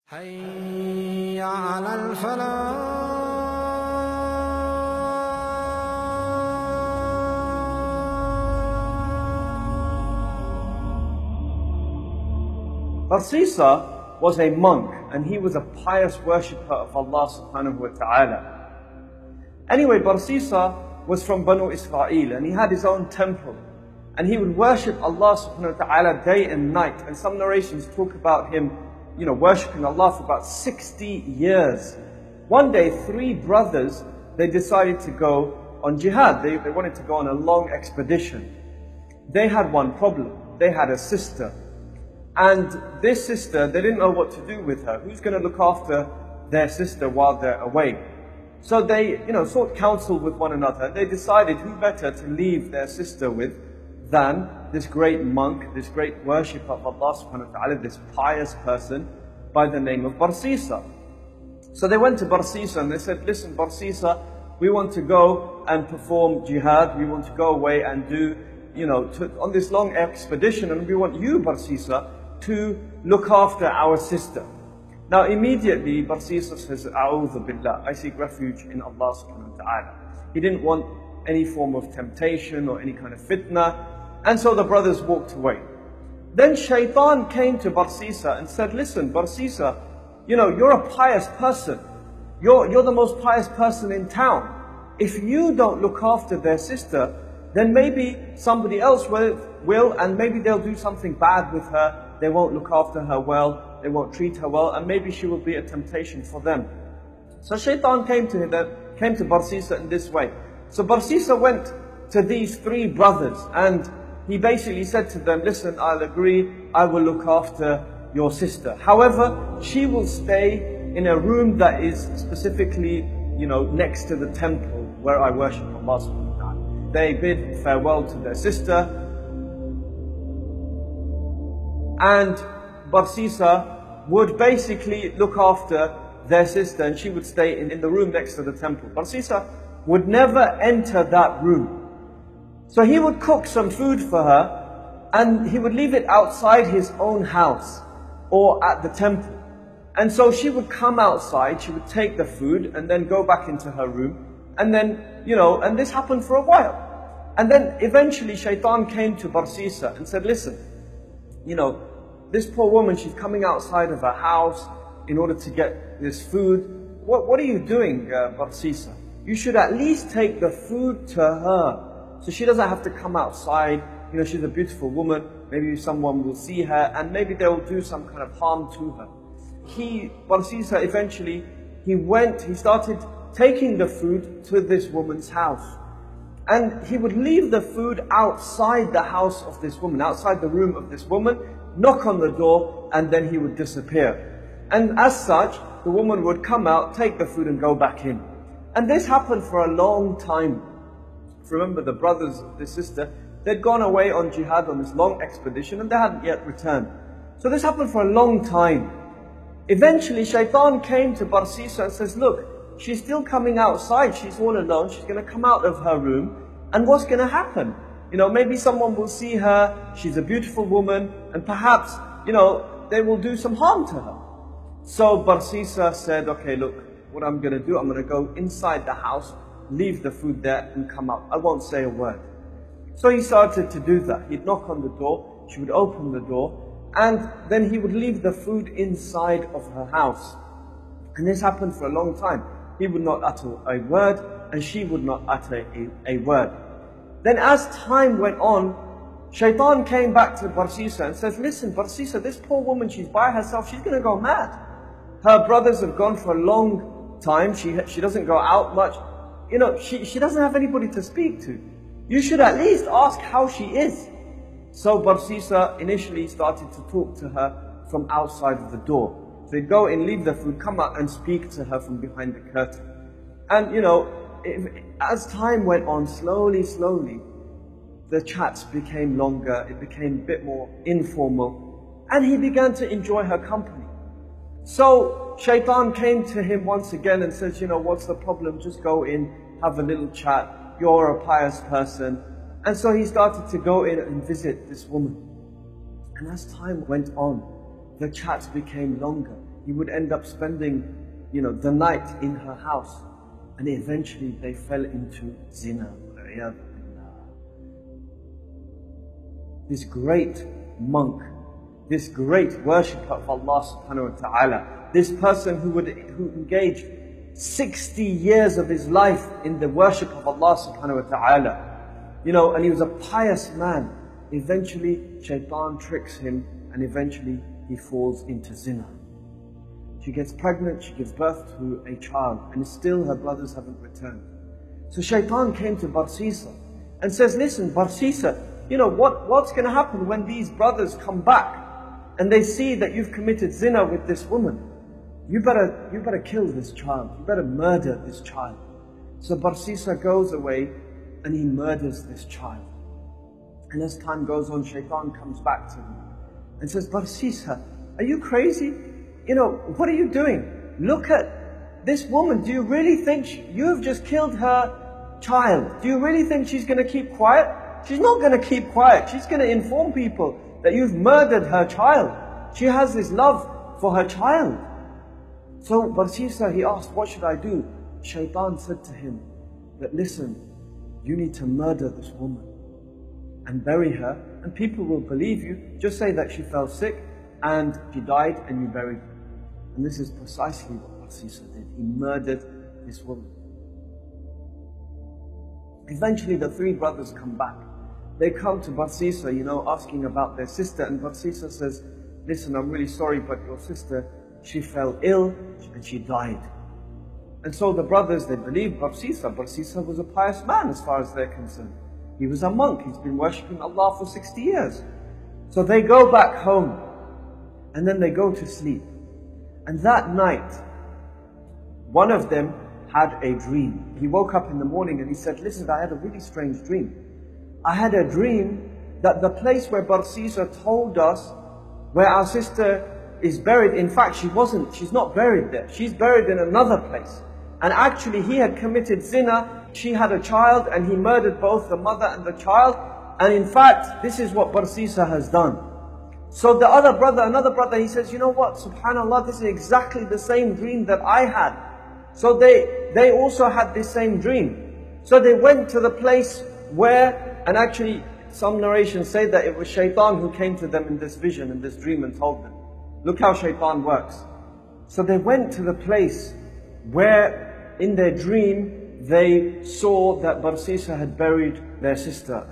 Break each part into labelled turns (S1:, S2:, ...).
S1: حي على الفلاح.
S2: Barsisa was a monk and he was a pious worshipper of Allah subhanahu wa ta'ala. Anyway, Barsisa was from Banu Israel and he had his own temple. And he would worship Allah subhanahu wa ta'ala day and night. And some narrations talk about him, worshipping Allah for about 60 years. One day, 3 brothers, they decided to go on jihad. They wanted to go on a long expedition. They had one problem. They had a sister. And this sister, they didn't know what to do with her. Who's going to look after their sister while they're away? So they, sought counsel with one another. They decided who better to leave their sister with than this great monk, this great worshipper of Allah subhanahu wa ta'ala, this pious person by the name of Barsisa. So they went to Barsisa and they said, listen Barsisa, we want to go and perform jihad. We want to go away and do, on this long expedition, and we want you, Barsisa, to look after our sister. Now immediately Barsisa says, A'udhu billah, I seek refuge in Allah subhanahu wa ta'ala. He didn't want any form of temptation or any kind of fitna. And so the brothers walked away. Then Shaitan came to Barsisa and said, listen Barsisa, you're a pious person. You're the most pious person in town. If you don't look after their sister, then maybe somebody else will, and maybe they'll do something bad with her. They won't look after her well, they won't treat her well, and maybe she will be a temptation for them. So Shaitan came to Barsisa in this way. So Barsisa went to these 3 brothers and he basically said to them, listen, I'll agree, I will look after your sister. However, she will stay in a room that is specifically, next to the temple where I worship Allah subhanahu wa ta'ala. They bid farewell to their sister, and Barsisa would basically look after their sister and she would stay in the room next to the temple. Barsisa would never enter that room. So he would cook some food for her and he would leave it outside his own house or at the temple. And so she would come outside, she would take the food and then go back into her room. And then, and this happened for a while. And then eventually Shaitan came to Barsisa and said, listen, this poor woman, she's coming outside of her house in order to get this food. What are you doing, Barsisa? You should at least take the food to her, so she doesn't have to come outside. She's a beautiful woman. Maybe someone will see her and maybe they will do some kind of harm to her. Barsisa eventually, he started taking the food to this woman's house. And he would leave the food outside the house of this woman, outside the room of this woman, knock on the door, and then he would disappear. And as such, the woman would come out, take the food and go back in. And this happened for a long time. Remember, the brothers of this sister, they'd gone away on jihad on this long expedition and they hadn't yet returned. So this happened for a long time. Eventually, Shaitan came to Barsisa and says, look, she's still coming outside, she's all alone, she's going to come out of her room, and what's going to happen? Maybe someone will see her, she's a beautiful woman, and perhaps, they will do some harm to her. So Barsisa said, okay, look, what I'm going to do, I'm going to go inside the house, leave the food there and come out. I won't say a word. So he started to do that. He'd knock on the door, she would open the door, and then he would leave the food inside of her house. And this happened for a long time. He would not utter a word and she would not utter a word. Then as time went on, Shaitan came back to Barsisa and says, listen Barsisa, this poor woman, she's by herself, she's going to go mad. Her brothers have gone for a long time, she doesn't go out much. She doesn't have anybody to speak to. You should at least ask how she is. So Barsisa initially started to talk to her from outside of the door. So he'd go and leave the food, come out and speak to her from behind the curtain. And as time went on, slowly, the chats became longer, it became a bit more informal, and he began to enjoy her company. So Shaitan came to him once again and says, what's the problem? Just go in, have a little chat. You're a pious person. And so he started to go in and visit this woman. And as time went on, the chats became longer. He would end up spending, the night in her house. And eventually they fell into zina. This great monk, this great worshipper of Allah subhanahu wa ta'ala, this person who engaged 60 years of his life in the worship of Allah subhanahu wa ta'ala, and he was a pious man. Eventually shaitan tricks him and eventually he falls into zina. She gets pregnant, she gives birth to a child, and still her brothers haven't returned. So shaitan came to Barsisa and says, listen, Barsisa, what's going to happen when these brothers come back and they see that you've committed zina with this woman? You better kill this child. You better murder this child. So Barsisa goes away and he murders this child. And as time goes on, shaitan comes back to him and says, Barsisa, are you crazy? What are you doing? Look at this woman. Do you really think you have just killed her child? Do you really think she's going to keep quiet? She's not going to keep quiet. She's going to inform people that you've murdered her child. She has this love for her child. So Barsisa, he asked, what should I do? Shaitan said to him that, listen, you need to murder this woman and bury her, and people will believe you. Just say that she fell sick and she died and you buried her. And this is precisely what Barsisa did. He murdered this woman. Eventually the three brothers come back. They come to Barsisa, asking about their sister, and Barsisa says, listen, I'm really sorry, but your sister, she fell ill and she died. And so the brothers, they believed Barsisa. Barsisa was a pious man as far as they're concerned. He was a monk. He's been worshipping Allah for 60 years. So they go back home and then they go to sleep. And that night, one of them had a dream. He woke up in the morning and he said, listen, I had a really strange dream. I had a dream that the place where Barsisa told us where our sister is buried, in fact she's not buried there. She's buried in another place. And actually he had committed zina. She had a child and he murdered both the mother and the child. And in fact, this is what Barsisa has done. So the another brother, he says, you know what, subhanallah, this is exactly the same dream that I had. So they also had this same dream. So they went to the place where, and actually some narrations say that it was shaitan who came to them in this vision, in this dream, and told them. Look how shaitan works. So they went to the place where in their dream they saw that Barsisa had buried their sister,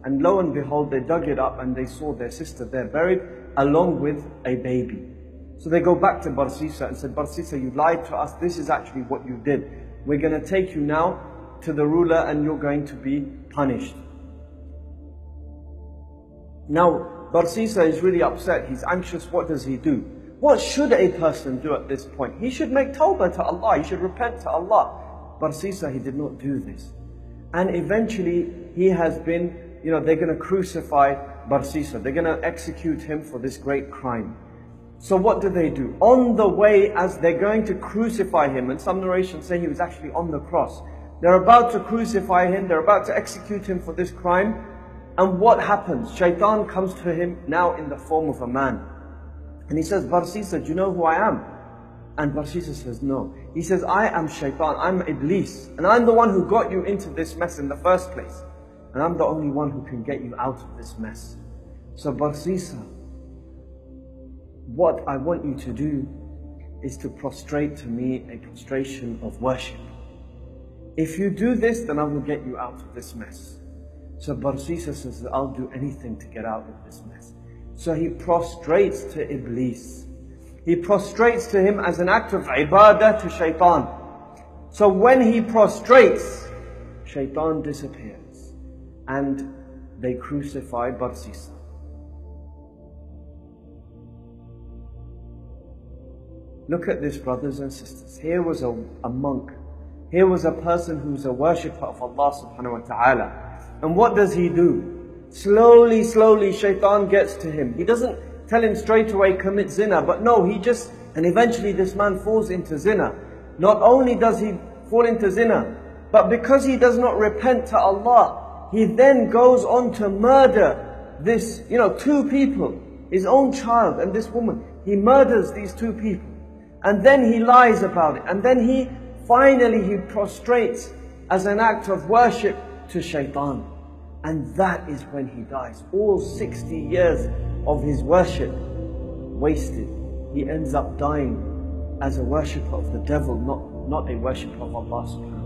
S2: and lo and behold, they dug it up and they saw their sister there buried along with a baby. So they go back to Barsisa and said, Barsisa, you lied to us. This is actually what you did. We're going to take you now to the ruler and you're going to be punished. Now, Barsisa is really upset. He's anxious. What does he do? What should a person do at this point? He should make tawbah to Allah. He should repent to Allah. Barsisa, he did not do this. And eventually, he has been, they're going to crucify Barsisa. They're going to execute him for this great crime. So what do? On the way, as they're going to crucify him, and some narrations say he was actually on the cross. They're about to crucify him. They're about to execute him for this crime. And what happens? Shaitan comes to him now in the form of a man. And he says, Barsisa, do you know who I am? And Barsisa says, no. He says, I am Shaitan, I'm Iblis. And I'm the one who got you into this mess in the first place. And I'm the only one who can get you out of this mess. So Barsisa, what I want you to do is to prostrate to me a prostration of worship. If you do this, then I will get you out of this mess. So Barsisa says, I'll do anything to get out of this mess. So he prostrates to Iblis. He prostrates to him as an act of ibadah to shaitan. So when he prostrates, shaitan disappears. And they crucify Barsisa. Look at this, brothers and sisters. Here was a monk. Here was a person who's a worshipper of Allah subhanahu wa ta'ala. And what does he do? Slowly, shaitan gets to him. He doesn't tell him straight away, commit zina. But no, and eventually this man falls into zina. Not only does he fall into zina, but because he does not repent to Allah, he then goes on to murder this, two people, his own child and this woman. He murders these two people. And then he lies about it. And then he prostrates as an act of worship to shaitan. And that is when he dies. All 60 years of his worship wasted. He ends up dying as a worshipper of the devil, not a worshipper of Allah subhanahu wa ta'ala.